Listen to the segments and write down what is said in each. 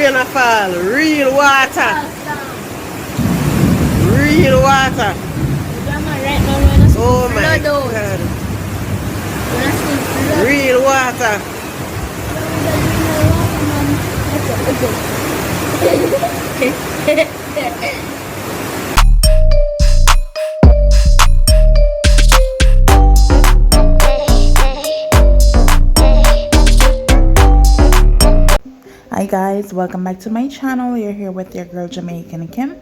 rain a fall. Real water. Real water. Oh my God. Real water. Hi guys, welcome back to my channel. You're here with your girl Jamaican Kim.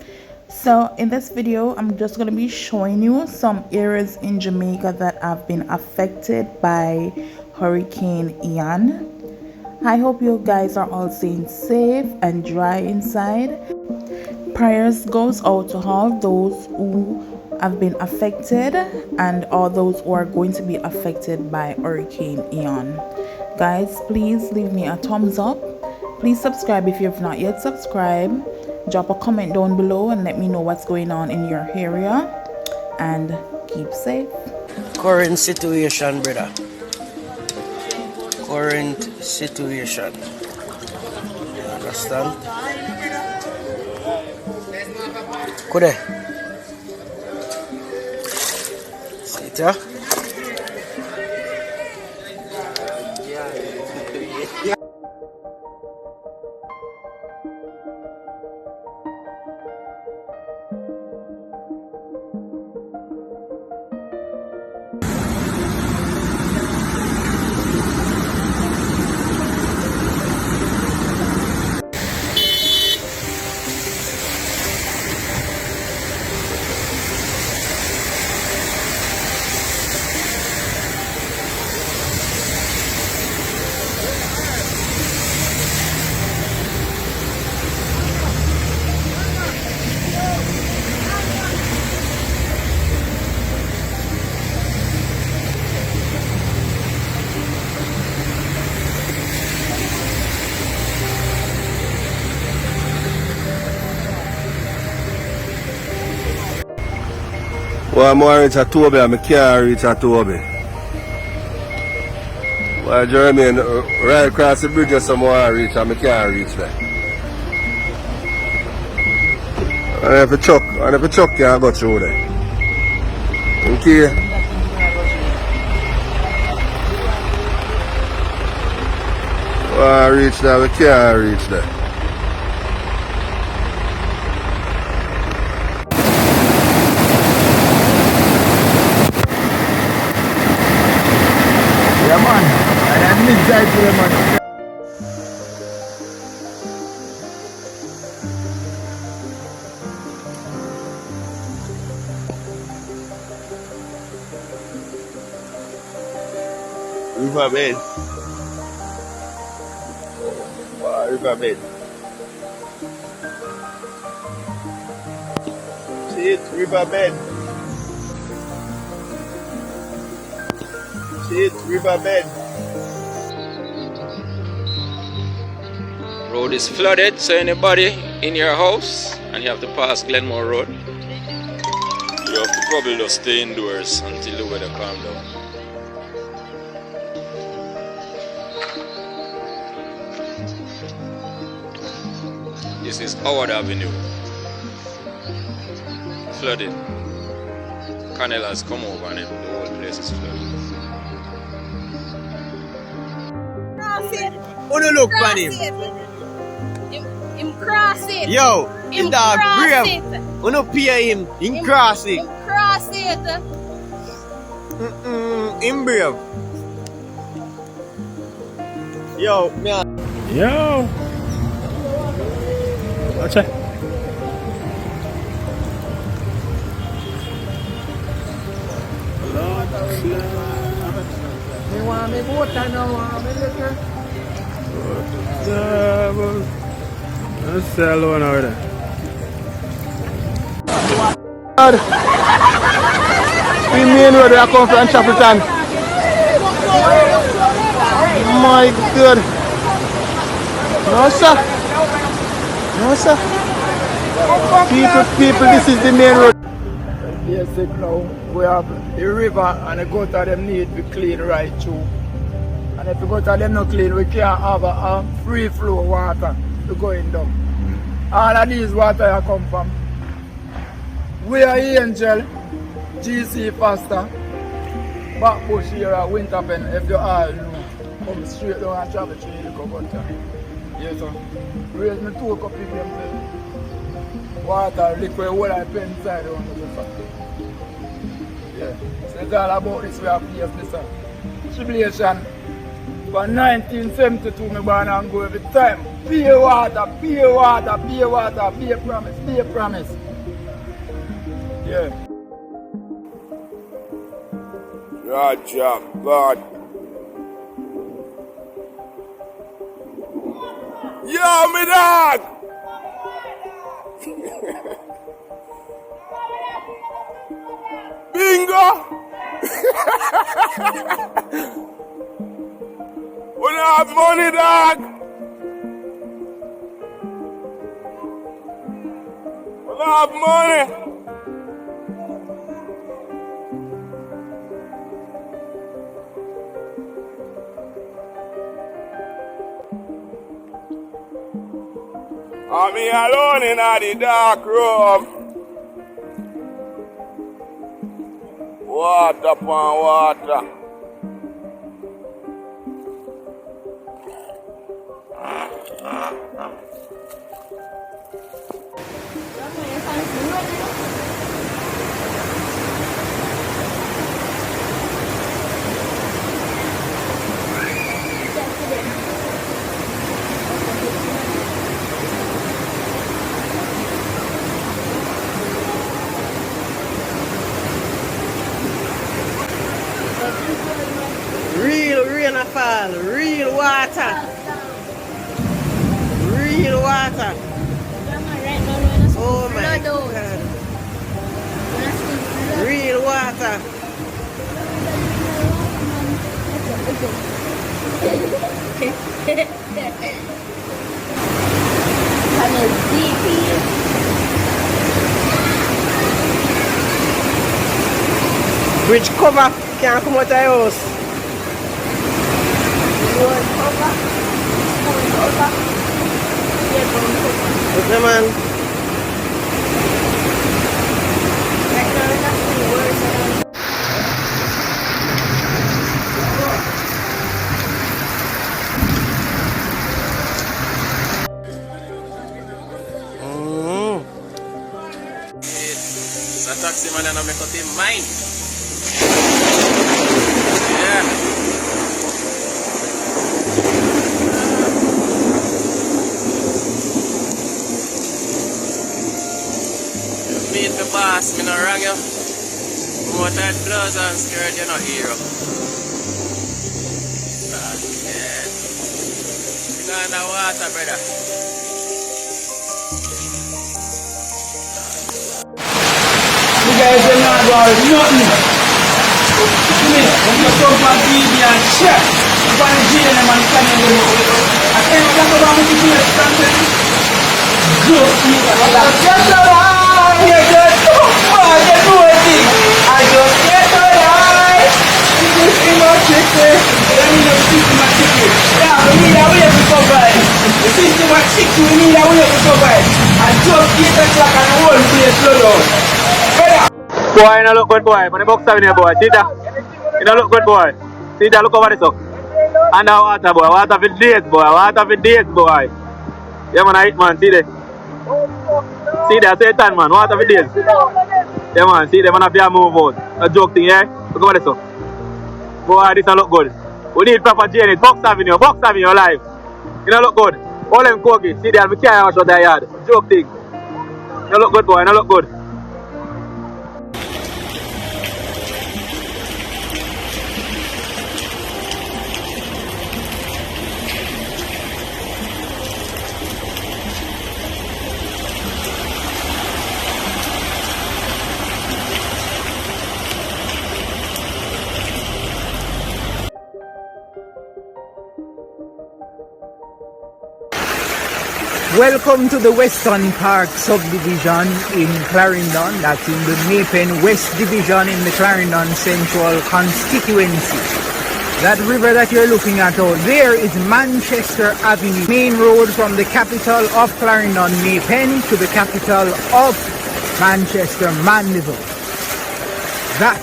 So in this video I'm just going to be showing you some areas in Jamaica that have been affected by Hurricane Ian. I hope you guys are all staying safe and dry inside. Prayers goes out to all those who have been affected and all those who are going to be affected by Hurricane Ian. Guys, please leave me a thumbs up. Please subscribe if you have not yet subscribed. Drop a comment down below and let me know what's going on in your area. And keep safe. Current situation, brother. Current situation. You understand? Kude. See it, yeah? Well, I'm more reach a Toby and I can't reach a Toby. Well, Jeremy, right across the bridge some more reach and I can't reach there. And if a truck can't go through there. Okay? Well, I reach there, we can't reach there. Yeah, man. And I need to the man. Riverbed. Wow, riverbed. See it, riverbed. See it, riverbed. Road is flooded, so anybody in your house and you have to pass Glenmore Road, you have to probably just stay indoors until the weather calms down. This is Howard Avenue, flooded. Canal has come over and the whole place is flooded. Who do look for him? Him cross it. Yo, Him in the cross brave. it. Who no pay him? In cross it. Him cross it. In brave. Yo, man. Yo! Watch it. Me want me water now, want me liquor. Let's say alone over there. We main road where I come from Chapelton. My God. No, sir. No, sir. People, this is the main road. Yes, now we have the river and the gutter them need to be clean right through. And if the gutter them not clean, we can't have a free flow water. to going down. All of these water I come from. We are Angel, GC Faster, Backbush here at Winterpen, if you all know. Come straight down and travel through the water. Yes sir. Raise me 2 cup of them water, liquid, what I pay inside on the factory. Yeah. So it's all about this way of place, listen. Tribulation. From 1972, me born and go every time. Pure water, pure water, pure water, pure promise, pure promise. Yeah. Gotcha, God. Yo, me dog! Bingo! We don't have money, dog! We don't have money! I'm me alone in the dark room. Water upon water. Real rain a fall, real water. Real water. Oh my God. Real water. Bridge cover, can't come out of the house. What's the man? It's a taxi man and I make up him mine. Yeah. Meet the boss, me no wrong you. More tight blouse and skirt, you're not hero. Yeah. You know in the water, brother. You guys are not about nothing. Come here, when you come from TV and check. You're going to jail them and stand in the road. I tell you, that's about me to do it, something. Good, just alive. You just come on, you do a thing. I just get alive. This is in my chicken. Let me just see my chicken. Yeah, we need a way to survive. The system of chicken, we need a way to survive. I just eat the clock and the whole place slow down. Boy, you don't look good, boy. When the box are in here, boy. See that? You don't look good, boy. See that? Look over this up. Underwater, boy. Water for days, boy. Water for days, boy. Yeah, man, I eat, man. See that? See that? Satan, man. Water for days. Yeah, man. See that? Man, I have to move out. A joke thing, yeah? Look over this up. Boy, this don't look good. We need proper drainage. Box Avenue live. You don't look good. All them cookies. See that? We can't wash out their yard. Joke thing. You don't look good, boy. You don't look good. Welcome to the Western Park subdivision in Clarendon. That's in the Nepen West Division in the Clarendon Central constituency. That river that you're looking at out there is Manchester Avenue, main road from the capital of Clarendon, Maypen, to the capital of Manchester, Mandeville. That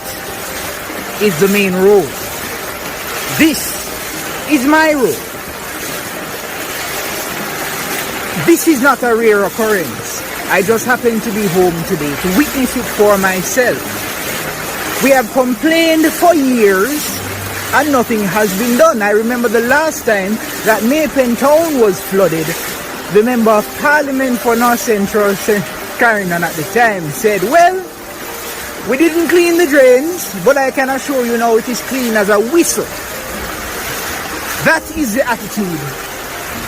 is the main road. This is my road. This is not a rare occurrence. I just happen to be home today to witness it for myself. We have complained for years and nothing has been done. I remember the last time that Maypen town was flooded, the Member of Parliament for North Central Clarendon at the time said, well, we didn't clean the drains, but I can assure you now it is clean as a whistle. That is the attitude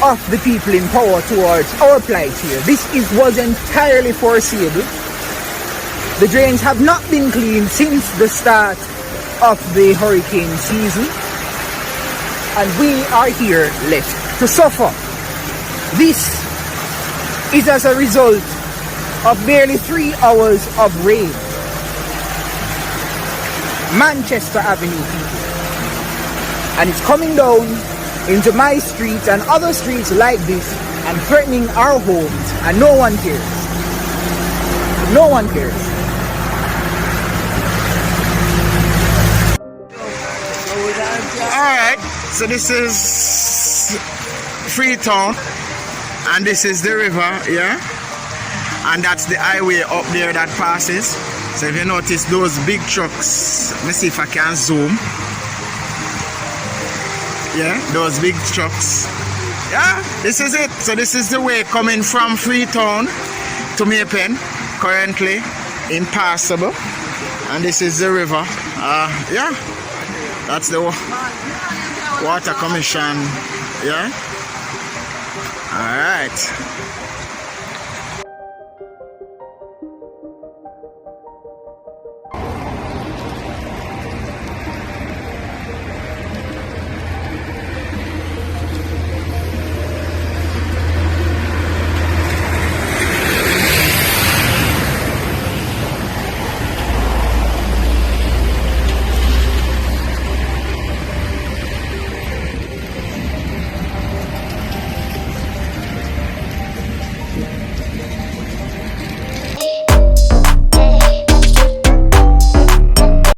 of the people in power towards our plight here. This was entirely foreseeable. The drains have not been cleaned since the start of the hurricane season, and we are here left to suffer. This is as a result of barely 3 hours of rain. Manchester Avenue, people. And it's coming down into my streets and other streets like this and threatening our homes, and no one cares. No one cares. Alright, so this is Freetown and this is the river, yeah? And that's the highway up there that passes. So if you notice those big trucks, let me see if I can zoom. Yeah, those big trucks. Yeah, this is it. So this is the way coming from Freetown to Maypen, currently impassable. And this is the river. Yeah, that's the Water Commission. Yeah. All right.